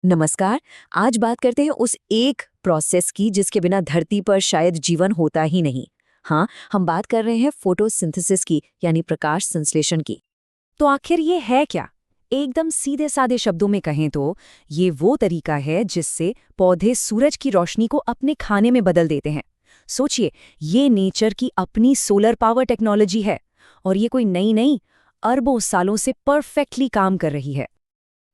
नमस्कार। आज बात करते हैं उस एक प्रोसेस की जिसके बिना धरती पर शायद जीवन होता ही नहीं। हाँ, हम बात कर रहे हैं फोटोसिंथेसिस की, यानी प्रकाश संश्लेषण की। तो आखिर ये है क्या? एकदम सीधे सादे शब्दों में कहें तो ये वो तरीका है जिससे पौधे सूरज की रोशनी को अपने खाने में बदल देते हैं। सोचिए, ये नेचर की अपनी सोलर पावर टेक्नोलॉजी है और ये कोई नई नहीं, अरबों सालों से परफेक्टली काम कर रही है।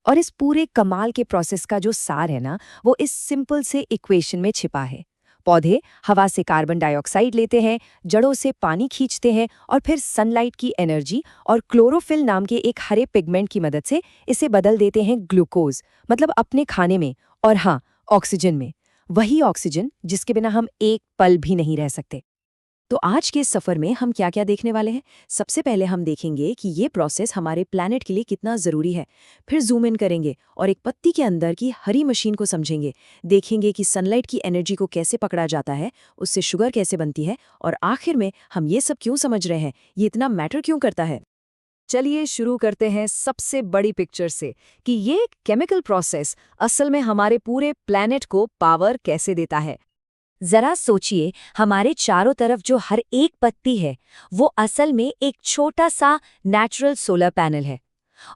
और इस पूरे कमाल के प्रोसेस का जो सार है ना, वो इस सिंपल से इक्वेशन में छिपा है। पौधे हवा से कार्बन डाइऑक्साइड लेते हैं, जड़ों से पानी खींचते हैं और फिर सनलाइट की एनर्जी और क्लोरोफिल नाम के एक हरे पिगमेंट की मदद से इसे बदल देते हैं ग्लूकोज, मतलब अपने खाने में, और हाँ, ऑक्सीजन में। वही ऑक्सीजन जिसके बिना हम एक पल भी नहीं रह सकते। तो आज के इस सफर में हम क्या क्या देखने वाले हैं? सबसे पहले हम देखेंगे कि ये प्रोसेस हमारे प्लैनेट के लिए कितना ज़रूरी है। फिर जूम इन करेंगे और एक पत्ती के अंदर की हरी मशीन को समझेंगे। देखेंगे कि सनलाइट की एनर्जी को कैसे पकड़ा जाता है, उससे शुगर कैसे बनती है, और आखिर में हम ये सब क्यों समझ रहे हैं, ये इतना मैटर क्यों करता है। चलिए शुरू करते हैं सबसे बड़ी पिक्चर से कि ये केमिकल प्रोसेस असल में हमारे पूरे प्लैनेट को पावर कैसे देता है। जरा सोचिए, हमारे चारों तरफ जो हर एक पत्ती है वो असल में एक छोटा सा नेचुरल सोलर पैनल है।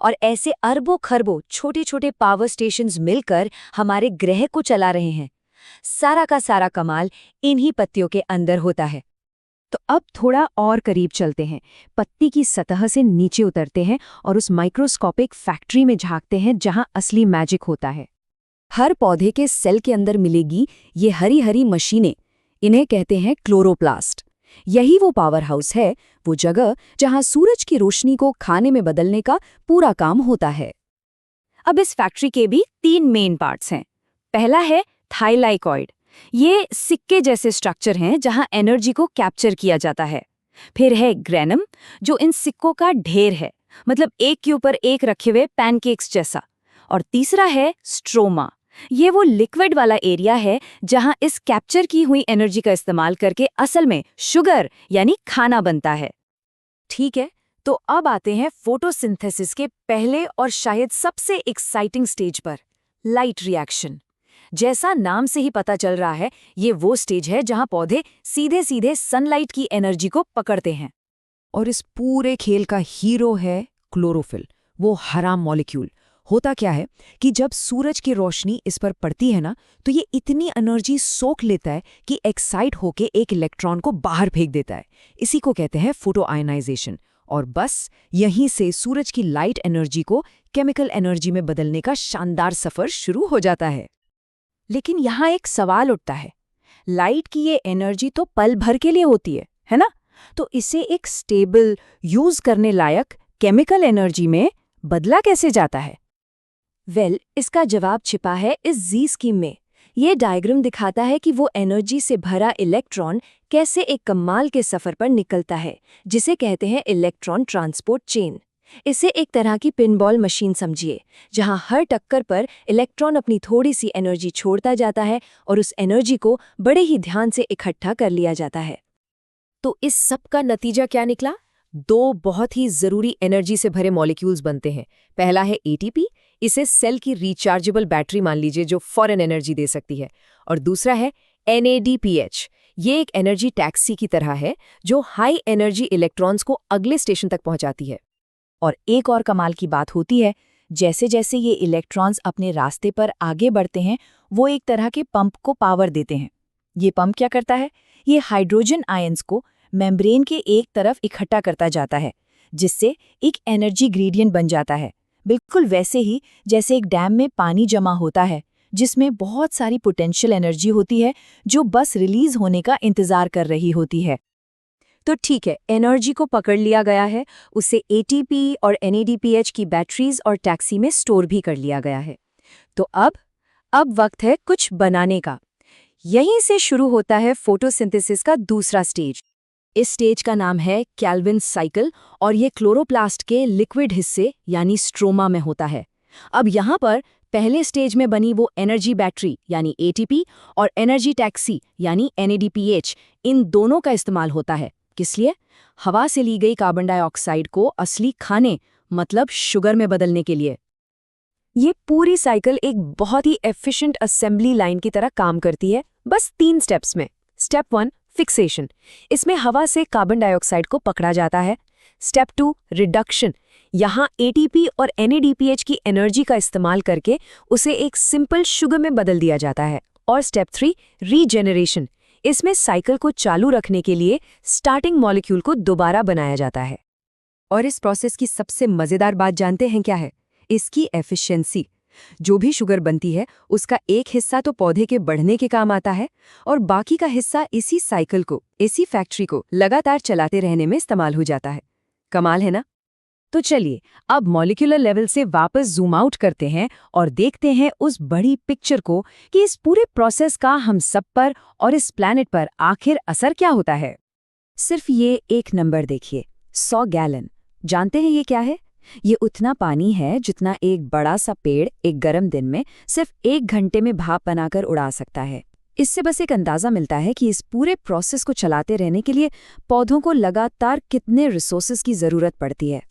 और ऐसे अरबों खरबों छोटे छोटे पावर स्टेशंस मिलकर हमारे ग्रह को चला रहे हैं। सारा का सारा कमाल इन्हीं पत्तियों के अंदर होता है। तो अब थोड़ा और करीब चलते हैं, पत्ती की सतह से नीचे उतरते हैं और उस माइक्रोस्कोपिक फैक्ट्री में झांकते हैं जहां असली मैजिक होता है। हर पौधे के सेल के अंदर मिलेगी ये हरी हरी मशीनें, इन्हें कहते हैं क्लोरोप्लास्ट। यही वो पावर हाउस है, वो जगह जहां सूरज की रोशनी को खाने में बदलने का पूरा काम होता है। अब इस फैक्ट्री के भी 3 मेन पार्ट्स हैं। पहला है थाइलाइकॉइड। ये सिक्के जैसे स्ट्रक्चर हैं जहां एनर्जी को कैप्चर किया जाता है। फिर है ग्रेनम, जो इन सिक्कों का ढेर है, मतलब एक के ऊपर एक रखे हुए पैनकेक्स जैसा। और तीसरा है स्ट्रोमा। ये वो लिक्विड वाला एरिया है जहां इस कैप्चर की हुई एनर्जी का इस्तेमाल करके असल में शुगर यानी खाना बनता है। ठीक है, तो अब आते हैं फोटोसिंथेसिस के पहले और शायद सबसे एक्साइटिंग स्टेज पर, लाइट रिएक्शन। जैसा नाम से ही पता चल रहा है, ये वो स्टेज है जहां पौधे सीधे सीधे सनलाइट की एनर्जी को पकड़ते हैं। और इस पूरे खेल का हीरो है क्लोरोफिल, वो हरा मॉलिक्यूल। होता क्या है कि जब सूरज की रोशनी इस पर पड़ती है ना, तो ये इतनी एनर्जी सोख लेता है कि एक्साइट होके एक इलेक्ट्रॉन को बाहर फेंक देता है। इसी को कहते हैं फोटो आयनाइजेशन। और बस यहीं से सूरज की लाइट एनर्जी को केमिकल एनर्जी में बदलने का शानदार सफर शुरू हो जाता है। लेकिन यहाँ एक सवाल उठता है, लाइट की ये एनर्जी तो पल भर के लिए होती है ना? तो इसे एक स्टेबल, यूज करने लायक केमिकल एनर्जी में बदला कैसे जाता है? इसका जवाब छिपा है इस जी स्कीम में। ये डायग्राम दिखाता है कि वो एनर्जी से भरा इलेक्ट्रॉन कैसे एक कमाल के सफर पर निकलता है, जिसे कहते हैं इलेक्ट्रॉन ट्रांसपोर्ट चेन। इसे एक तरह की पिनबॉल मशीन समझिए, जहां हर टक्कर पर इलेक्ट्रॉन अपनी थोड़ी सी एनर्जी छोड़ता जाता है और उस एनर्जी को बड़े ही ध्यान से इकट्ठा कर लिया जाता है। तो इस सब का नतीजा क्या निकला? 2 बहुत ही जरूरी एनर्जी से भरे मॉलिक्यूल्स बनते हैं। पहला है एटीपी, इसे सेल की रिचार्जेबल बैटरी मान लीजिए जो फौरन एनर्जी दे सकती है। और दूसरा है NADPH, ये एक एनर्जी टैक्सी की तरह है जो हाई एनर्जी इलेक्ट्रॉन्स को अगले स्टेशन तक पहुंचाती है। और एक और कमाल की बात होती है, जैसे जैसे ये इलेक्ट्रॉन्स अपने रास्ते पर आगे बढ़ते हैं, वो एक तरह के पंप को पावर देते हैं। ये पंप क्या करता है? ये हाइड्रोजन आयंस को मेम्ब्रेन के एक तरफ इकट्ठा करता जाता है, जिससे एक एनर्जी ग्रेडियंट बन जाता है। बिल्कुल वैसे ही जैसे एक डैम में पानी जमा होता है, जिसमें बहुत सारी पोटेंशियल एनर्जी होती है जो बस रिलीज होने का इंतजार कर रही होती है। तो ठीक है, एनर्जी को पकड़ लिया गया है, उसे एटीपी और NADPH की बैटरीज और टैक्सी में स्टोर भी कर लिया गया है। तो अब वक्त है कुछ बनाने का। यहीं से शुरू होता है फोटोसिंथेसिस का दूसरा स्टेज। इस स्टेज का नाम है कैल्विन साइकिल और ये क्लोरोप्लास्ट के लिक्विड हिस्से यानी स्ट्रोमा में होता है। अब यहाँ पर पहले स्टेज में बनी वो एनर्जी बैटरी यानी एटीपी और एनर्जी टैक्सी यानी NADPH, इन दोनों का इस्तेमाल होता है। किस लिए? हवा से ली गई कार्बन डाइऑक्साइड को असली खाने मतलब शुगर में बदलने के लिए। ये पूरी साइकिल एक बहुत ही एफिशिएंट असेंबली लाइन की तरह काम करती है, बस 3 स्टेप्स में। स्टेप 1 फिक्सेशन, इसमें हवा से कार्बन डाइऑक्साइड को पकड़ा जाता है। स्टेप 2 रिडक्शन, यहाँ एटीपी और एनएडीपीएच की एनर्जी का इस्तेमाल करके उसे एक सिंपल शुगर में बदल दिया जाता है। और स्टेप 3 रीजेनरेशन, इसमें साइकिल को चालू रखने के लिए स्टार्टिंग मॉलिक्यूल को दोबारा बनाया जाता है। और इस प्रोसेस की सबसे मजेदार बात जानते हैं क्या है? इसकी एफिशिएंसी। जो भी शुगर बनती है उसका एक हिस्सा तो पौधे के बढ़ने के काम आता है और बाकी का हिस्सा इसी साइकिल को, इसी फैक्ट्री को लगातार चलाते रहने में इस्तेमाल हो जाता है। कमाल है ना? तो चलिए अब मॉलिक्यूलर लेवल से वापस जूम आउट करते हैं और देखते हैं उस बड़ी पिक्चर को कि इस पूरे प्रोसेस का हम सब पर और इस प्लैनेट पर आखिर असर क्या होता है। सिर्फ ये एक नंबर देखिए, 100 गैलन। जानते हैं ये क्या है? ये उतना पानी है जितना एक बड़ा सा पेड़ एक गर्म दिन में सिर्फ 1 घंटे में भाप बनाकर उड़ा सकता है। इससे बस एक अंदाजा मिलता है कि इस पूरे प्रोसेस को चलाते रहने के लिए पौधों को लगातार कितने रिसोर्सेज की जरूरत पड़ती है।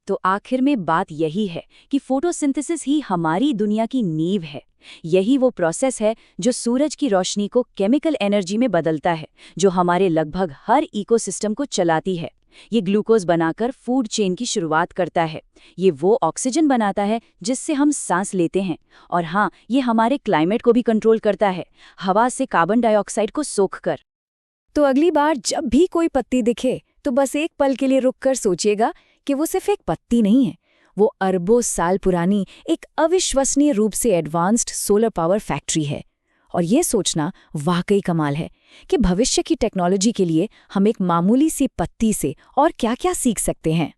तो आखिर में बात यही है कि फोटोसिंथेसिस ही हमारी दुनिया की नींव है। यही वो प्रोसेस है जो सूरज की रोशनी को केमिकल एनर्जी में बदलता है, जो हमारे लगभग हर इकोसिस्टम को चलाती है। ये ग्लूकोज बनाकर फूड चेन की शुरुआत करता है। ये वो ऑक्सीजन बनाता है जिससे हम सांस लेते हैं। और हाँ, ये हमारे क्लाइमेट को भी कंट्रोल करता है, हवा से कार्बन डाइऑक्साइड को सोखकर। तो अगली बार जब भी कोई पत्ती दिखे तो बस एक पल के लिए रुककर सोचिएगा कि वो सिर्फ एक पत्ती नहीं है, वो अरबों साल पुरानी एक अविश्वसनीय रूप से एडवांस्ड सोलर पावर फैक्ट्री है। और ये सोचना वाकई कमाल है कि भविष्य की टेक्नोलॉजी के लिए हम एक मामूली सी पत्ती से और क्या-क्या सीख सकते हैं।